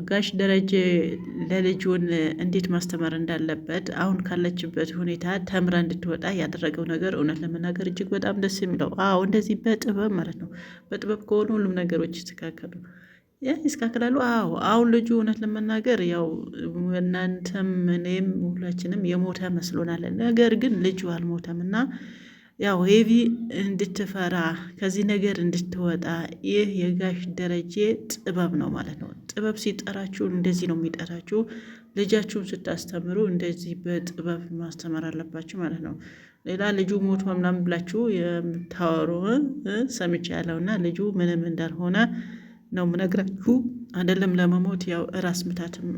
ጋሽ ደረጀ ለልጁን እንዴት ማስተማር እንዳለበት አሁን ካለችበት ሁኔታ ተምራ እንድትወጣ ያደረገው ነገር እውነት ለመናገር እጅግ በጣም ደስ የሚለው። አዎ እንደዚህ በጥበብ ማለት ነው። በጥበብ ከሆኑ ሁሉም ነገሮች ይስተካከሉ ይስተካከላሉ። አዎ አሁን ልጁ እውነት ለመናገር ያው እናንተም እኔም ሁላችንም የሞተ መስሎናል። ነገር ግን ልጁ አልሞተም እና ያው ሄቪ እንድትፈራ ከዚህ ነገር እንድትወጣ ይህ የጋሽ ደረጀ ጥበብ ነው ማለት ነው። ጥበብ ሲጠራችሁ እንደዚህ ነው የሚጠራችሁ። ልጃችሁን ስታስተምሩ እንደዚህ በጥበብ ማስተማር አለባችሁ ማለት ነው። ሌላ ልጁ ሞቶ ምናምን ብላችሁ የምታወሩ ሰምቼ ያለውና ልጁ ምንም እንዳልሆነ ነው ምነግራችሁ። አይደለም ለመሞት ያው ራስ ምታትም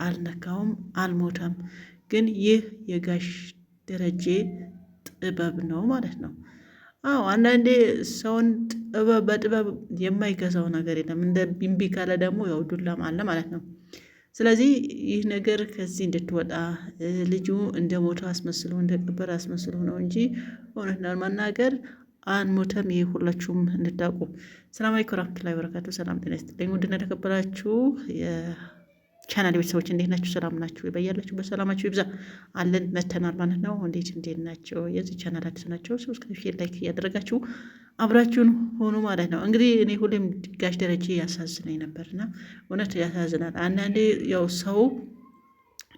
አልነካውም፣ አልሞተም። ግን ይህ የጋሽ ደረጀ ጥበብ ነው ማለት ነው። አዎ አንዳንዴ ሰውን ጥበብ በጥበብ የማይገዛው ነገር የለም። እንደ ቢምቢ ካለ ደግሞ ያው ዱላም አለ ማለት ነው። ስለዚህ ይህ ነገር ከዚህ እንድትወጣ ልጁ እንደ ሞተ አስመስሎ እንደ ቀበረ አስመስሎ ነው እንጂ እውነት ለመናገር አንሞተም። ይህ ሁላችሁም እንድታውቁ። ሰላም አለይኩም ወራህመቱላሂ ወበረካቱ። ሰላም ጤና ይስጥልኝ ውድና የተከበራችሁ ቻናል ቤተሰቦች እንዴት ናችሁ? ሰላም ናችሁ? በያላችሁ በሰላማችሁ ይብዛ አለን መተናል ማለት ነው። እንዴት ናቸው? የዚህ ቻናል አዲስ ናቸው፣ ሰብስክሪፕሽን ላይክ እያደረጋችሁ አብራችሁን ሆኑ ማለት ነው። እንግዲህ እኔ ሁሌም ጋሽ ደረጀ ያሳዝነኝ ነበርና እውነት ያሳዝናል። አንዳንዴ ያው ሰው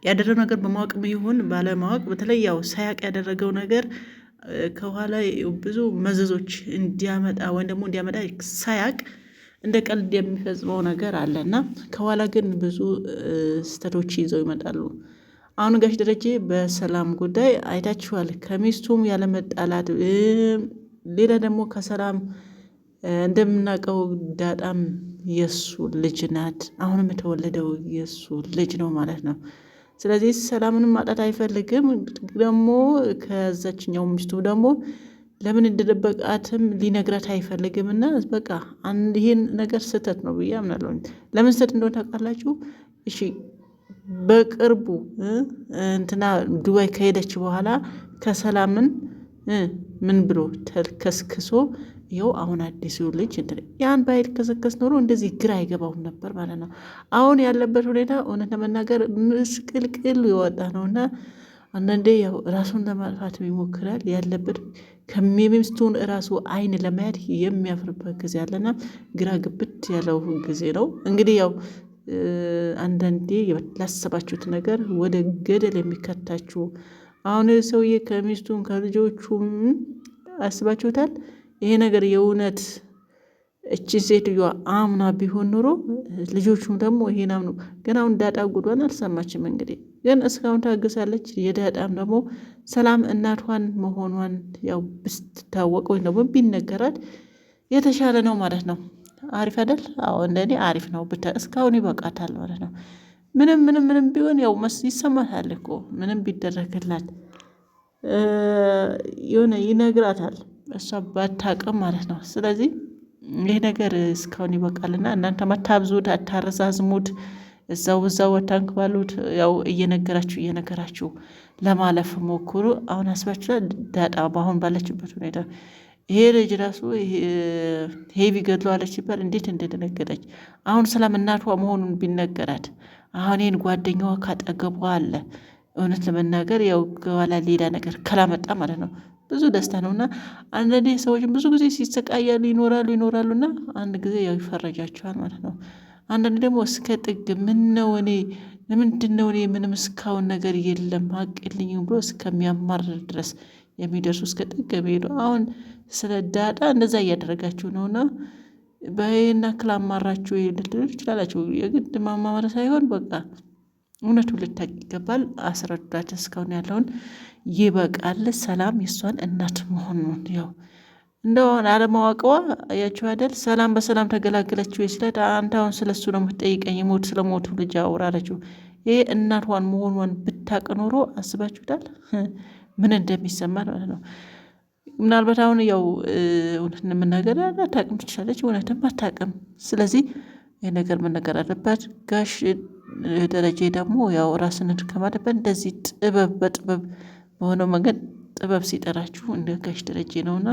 ያደረገው ነገር በማወቅም ይሁን ባለማወቅ በተለይ ያው ሳያቅ ያደረገው ነገር ከኋላ ብዙ መዘዞች እንዲያመጣ ወይም ደግሞ እንዲያመጣ ሳያቅ እንደ ቀልድ የሚፈጽመው ነገር አለ እና ከኋላ ግን ብዙ ስህተቶች ይዘው ይመጣሉ። አሁን ጋሽ ደረጀ በሰላም ጉዳይ አይታችኋል። ከሚስቱም ያለመጣላት ሌላ ደግሞ ከሰላም እንደምናውቀው ዳጣም የሱ ልጅ ናት። አሁንም የተወለደው የሱ ልጅ ነው ማለት ነው። ስለዚህ ሰላምንም ማጣት አይፈልግም። ደግሞ ከዛችኛው ሚስቱ ደግሞ ለምን እንደደበቃትም ሊነግራት አይፈልግም። እና በቃ ይሄን ነገር ስህተት ነው ብዬ አምናለሁ። ለምን ስህተት እንደሆነ ታውቃላችሁ? እሺ በቅርቡ እንትና ዱባይ ከሄደች በኋላ ከሰላምን ምን ብሎ ተልከስክሶ ይኸው አሁን አዲሱ ልጅ ያን ባይል ከሰከስ ኖሮ እንደዚህ ግራ አይገባውም ነበር ማለት ነው። አሁን ያለበት ሁኔታ እውነት ለመናገር ምስቅልቅል ይወጣ ነው እና አንዳንዴ ያው ራሱን ለማጥፋት ይሞክራል። ያለበት ከሚስቱን ራሱ አይን ለማየት የሚያፍርበት ጊዜ አለና ግራ ግብት ያለው ጊዜ ነው። እንግዲህ ያው አንዳንዴ ላሰባችሁት ነገር ወደ ገደል የሚከታችሁ አሁን ሰውዬ ከሚስቱን ከልጆቹም አስባችሁታል። ይሄ ነገር የእውነት እቺ ሴትዮዋ አምና ቢሆን ኑሮ ልጆቹም ደግሞ ይሄን አምኑ። ግን አሁን ዳጣ ጉዷን አልሰማችም። እንግዲህ ግን እስካሁን ታግሳለች። የዳጣም ደግሞ ሰላም እናቷን መሆኗን ያው ብትታወቅ ወይም ደግሞ ቢነገራት የተሻለ ነው ማለት ነው። አሪፍ አይደል? አዎ እንደኔ አሪፍ ነው። እስካሁን ይበቃታል ማለት ነው። ምንም ቢሆን ያው ይሰማታል እኮ ምንም ቢደረግላት የሆነ ይነግራታል፣ እሷ ባታውቅም ማለት ነው። ስለዚህ ይህ ነገር እስካሁን ይበቃልና እናንተ መታብዙት አታረዛዝሙት። እዛው አታንክባሉት። ያው እየነገራችሁ ለማለፍ ሞክሩ። አሁን አስባችኋል ዳጣ በአሁን ባለችበት ሁኔታ ይሄ ልጅ ራሱ ሄቪ ገድለዋለች ሲባል እንዴት እንደደነገጠች። አሁን ሰላም እናቷ መሆኑን ቢነገራት አሁን ይህን ጓደኛዋ ካጠገቧ አለ። እውነት ለመናገር ያው ከኋላ ሌላ ነገር ከላመጣ ማለት ነው ብዙ ደስታ ነው። እና አንዳንዴ ሰዎች ብዙ ጊዜ ሲሰቃያሉ ይኖራሉ እና አንድ ጊዜ ያው ይፈረጃቸዋል ማለት ነው። አንዳንዴ ደግሞ እስከ ጥግ ለምንድን ነው እኔ ምንም እስካሁን ነገር የለም ሀቅ የለኝም ብሎ እስከሚያማርር ድረስ የሚደርሱ እስከ ጥግ የሚሄዱ አሁን ስለ ዳጣ እንደዛ እያደረጋችሁ ነውና በይና ክላማራችሁ ልትሉ ትችላላችሁ። የግድ ማማመር ሳይሆን በቃ እውነቱ ልታቅ ይገባል። አስረዳት። እስካሁን ያለውን ይበቃል። ሰላም የሷን እናት መሆኑን ያው እንደሆነ አለማወቅዋ አያችሁ አይደል? ሰላም በሰላም ተገላገለችው ይችላል። አንተ አሁን ስለሱ ነው የምትጠይቀኝ? ስለሞቱ ልጅ አውራለችው። ይሄ እናቷን መሆኗን ብታቅ ኖሮ አስባችሁታል ምን እንደሚሰማል ማለት ነው። ምናልባት አሁን ያው እውነት እንመናገር አታውቅም ትችላለች፣ እውነትም አታውቅም። ስለዚህ ይህ ነገር መነገር አለባት። ጋሽ ደረጀ ደግሞ ያው ራስን ከማለበት እንደዚህ በጥበብ በሆነው መንገድ ጥበብ ሲጠራችሁ እንደ ጋሽ ደረጀ ነውና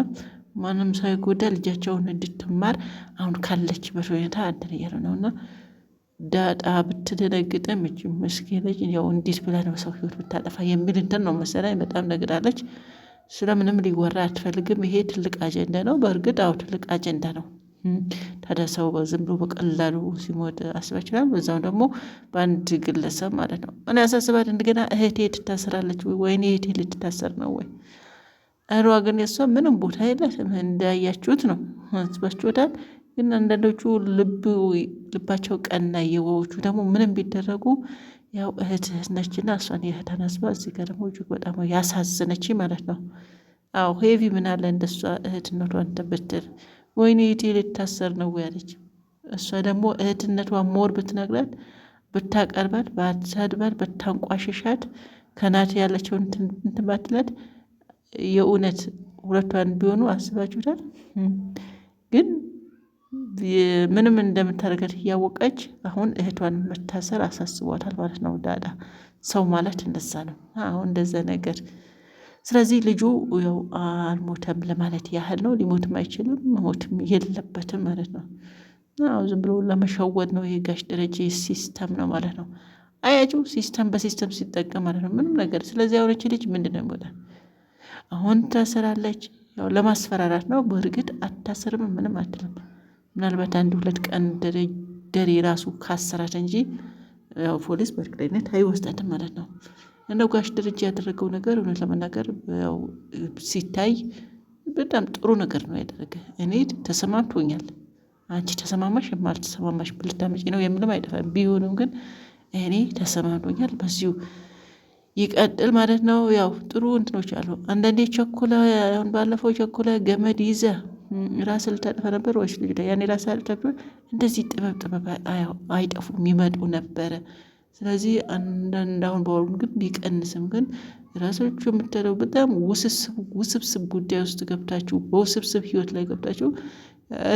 ማንም ሳይጎዳ ልጃቸውን እንድትማር አሁን ካለችበት ሁኔታ እንትን እያሉ ነውና ዳጣ ብትደነግጥም እጅ ምስኪን ልጅ ያው እንዴት ብላ ነው ሰው ህይወት ብታጠፋ የሚል እንትን ነው መሰለኝ በጣም ነግዳለች። ስለምንም ሊወራ አትፈልግም። ይሄ ትልቅ አጀንዳ ነው። በእርግጥ አዎ ትልቅ አጀንዳ ነው። ታዲያ ሰው ዝም ብሎ በቀላሉ ሲሞት አስባችኋል? በዛው ደግሞ በአንድ ግለሰብ ማለት ነው። እኔ ያሳስባት እንደገና እህቴ ትታሰራለች ወይ ወይኔ እህቴ ልትታሰር ነው ወይ? እህሏ ግን የሷ ምንም ቦታ የላትም እንዳያችሁት ነው። አስባችሁታል? ግን አንዳንዶቹ ልባቸው ቀና የዋዎቹ ደግሞ ምንም ቢደረጉ ያው እህት ነችና እሷን የእህቷን አስባ እዚህ ጋር ደግሞ እጅግ በጣም ያሳዘነች ማለት ነው። አዎ ሄቪ ምን አለ እንደሷ እህትነቷን ብትል ወይኔ እህቴ ልታሰር ነው ያለች። እሷ ደግሞ እህትነቷን ሞር ብትነግራት ብታቀርባት ባትሰድባት ብታንቋሽሻት ከናት ያለችውን እንትን ባትላት የእውነት ሁለቷን ቢሆኑ አስባችሁታል? ግን ምንም እንደምታደርገት እያወቀች አሁን እህቷን መታሰር አሳስቧታል ማለት ነው። ዳጣ ሰው ማለት እንደዛ ነው። አሁን እንደዛ ነገር ስለዚህ ልጁ ያው አልሞተም ለማለት ያህል ነው። ሊሞትም አይችልም መሞትም የለበትም ማለት ነው። አዎ ዝም ብሎ ለመሸወድ ነው። ይሄ ጋሽ ደረጀ ሲስተም ነው ማለት ነው። አያችሁ ሲስተም በሲስተም ሲጠቀም ማለት ነው ምንም ነገር። ስለዚህ አሁን እቺ ልጅ ምንድነው የሚወጣው? አሁን ታስራለች። ያው ለማስፈራራት ነው። በእርግጥ አታስርም ምንም አትልም። ምናልባት አንድ ሁለት ቀን ደሬ ራሱ ካሰራት እንጂ ያው ፖሊስ በእርግጠኝነት አይወስዳትም ማለት ነው። እንደው ጋሽ ደረጃ ያደረገው ነገር እውነት ለመናገር ያው ሲታይ በጣም ጥሩ ነገር ነው ያደረገ። እኔ ተሰማምቶኛል። አንቺ ተሰማማሽ የማልተሰማማሽ ልታመጪ ነው የምልም አይጠፋም። ቢሆንም ግን እኔ ተሰማምቶኛል። በዚሁ ይቀጥል ማለት ነው። ያው ጥሩ እንትኖች አሉ። አንዳንዴ ቸኮለ አሁን ባለፈው ቸኮለ ገመድ ይዘ ራስ ልታጠፋ ነበር ወይስ ልጅ ያኔ ራስ አልጠፋ እንደዚህ ጥበብ አይጠፉም ይመጡ ነበረ። ስለዚህ አንዳንድ አሁን በአሁኑ ግን ቢቀንስም ግን ራሳችሁ የምትለው በጣም ውስብስብ ጉዳይ ውስጥ ገብታችሁ በውስብስብ ህይወት ላይ ገብታችሁ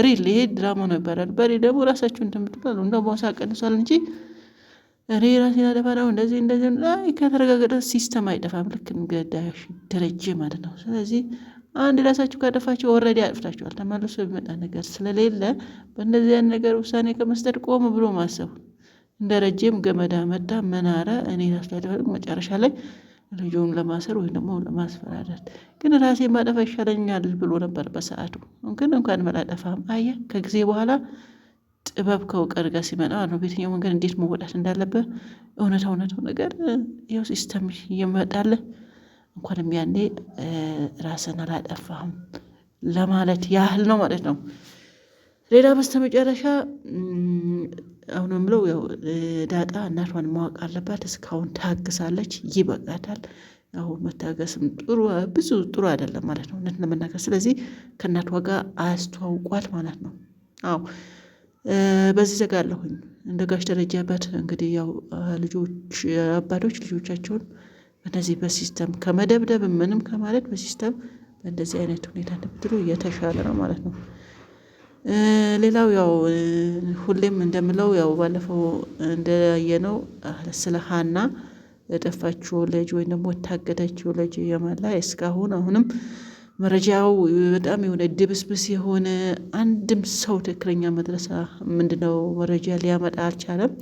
ሪል ይሄ ድራማ ነው ይባላል። በሬ ደግሞ ራሳችሁ እንደምትባሉ እንደው በውሳ ቀንሷል እንጂ እኔ ራሴን አጠፋ ነው እንደዚህ ላይ ከተረጋገጠ ሲስተም አይጠፋም። ልክ እንገዳሽ ደረጀ ማለት ነው። ስለዚህ አንድ ራሳችሁ ካጠፋችሁ ኦልሬዲ አጥፍታችኋል። ተመልሶ የሚመጣ ነገር ስለሌለ በእንደዚህ አይነት ነገር ውሳኔ ከመስጠት ቆም ብሎ ማሰቡ ደረጀም ገመዳ መጣ መናረ እኔ ታስፈልግ መጨረሻ ላይ ልጁን ለማሰር ወይም ደግሞ ለማስፈራራት ግን ራሴ ማጠፋ ይሻለኛል ብሎ ነበር በሰዓቱ። ግን እንኳን መላጠፋም አየ ከጊዜ በኋላ ጥበብ ከእውቀት ጋር ሲመጣ ነው በየትኛው መንገድ እንዴት መወጣት እንዳለበት እውነታው ነገር ያው ሲስተም ይመጣል። እንኳንም ያኔ ራስን አላጠፋህም ለማለት ያህል ነው ማለት ነው። ሌላ በስተመጨረሻ አሁን የምለው ያው ዳጣ እናቷን ማወቅ አለባት። እስካሁን ታግሳለች፣ ይበቃታል። ያው መታገስም ብዙ ጥሩ አይደለም ማለት ነው እውነት ለመናገር። ስለዚህ ከእናቷ ጋር አያስተዋውቋት ማለት ነው። አዎ በዚህ ዘጋለሁኝ። እንደ ጋሽ ደረጃ አባት እንግዲህ ያው አባቶች ልጆቻቸውን በእነዚህ በሲስተም ከመደብደብ ምንም ከማለት በሲስተም በእንደዚህ አይነት ሁኔታ ብትሉ የተሻለ ነው ማለት ነው። ሌላው ያው ሁሌም እንደምለው ያው ባለፈው እንደያየነው ስለ ሀና የጠፋችው ልጅ ወይም ደግሞ የታገተችው ልጅ የማን ላይ እስካሁን አሁንም መረጃው በጣም የሆነ ድብስብስ የሆነ አንድም ሰው ትክክለኛ መድረሳ ምንድነው መረጃ ሊያመጣ አልቻለም።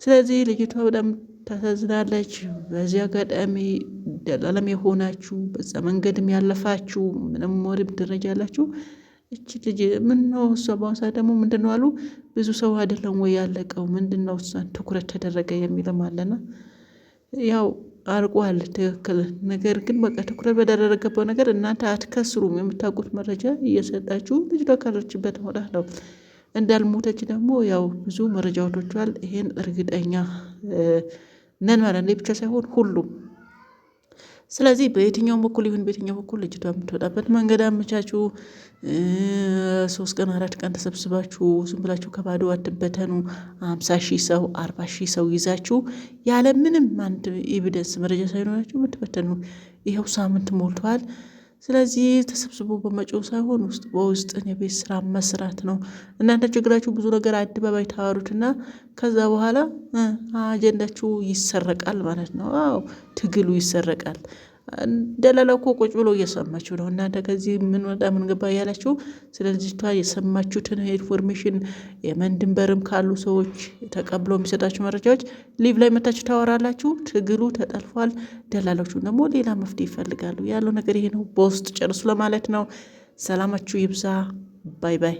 ስለዚህ ልጅቷ በጣም ታሳዝናለች። በዚህ አጋጣሚ ደላለም የሆናችሁ በዛ መንገድም ያለፋችሁ ምንም ወድም ደረጃ ያላችሁ እቺ ልጅ ምነው እሷ በአሁኑ ሰዓት ደግሞ ምንድነው አሉ ብዙ ሰው አይደለም ወይ ያለቀው ምንድነው እሷን ትኩረት ተደረገ የሚልም አለና ያው አርቋል ትክክል። ነገር ግን በቃ ትኩረት በተደረገበት ነገር እናንተ አትከስሩም። የምታውቁት መረጃ እየሰጣችሁ ልጅቷ ካለችበት መውጣት ነው። እንዳልሞተች ደግሞ ያው ብዙ መረጃ ወጥቷል። ይሄን እርግጠኛ ነን ማለት ነው ብቻ ሳይሆን ሁሉም። ስለዚህ በየትኛውም በኩል ይሁን በየትኛው በኩል ልጅቷ የምትወጣበት መንገድ አመቻቹ። 3 ቀን 4 ቀን ተሰብስባችሁ ዝም ብላችሁ ከባዶ አትበተኑ። 50,000 ሰው 40,000 ሰው ይዛችሁ ያለ ምንም አንድ ኤቪደንስ መረጃ ሳይኖራችሁ የምትበተኑ ይኸው ሳምንት ሞልቷል። ስለዚህ ተሰብስቦ በመጮህ ሳይሆን ውስጥ በውስጥ የቤት ስራ መስራት ነው። እናንተ ችግራችሁ ብዙ ነገር አደባባይ ታወሩትና ከዛ በኋላ አጀንዳችሁ ይሰረቃል ማለት ነው። አዎ ትግሉ ይሰረቃል። ደላላው እኮ ቁጭ ብሎ እየሰማችሁ ነው። እናንተ ከዚህ ምን ወጣ ምን ገባ እያላችሁ ስለዚህቷ የሰማችሁትን ኢንፎርሜሽን የመን ድንበርም ካሉ ሰዎች ተቀብሎ የሚሰጣችሁ መረጃዎች ሊቭ ላይ መታችሁ ታወራላችሁ። ትግሉ ተጠልፏል። ደላሎቹ ደግሞ ሌላ መፍትሄ ይፈልጋሉ። ያለው ነገር ይሄ ነው። በውስጥ ጨርሱ ለማለት ነው። ሰላማችሁ ይብዛ። ባይ ባይ።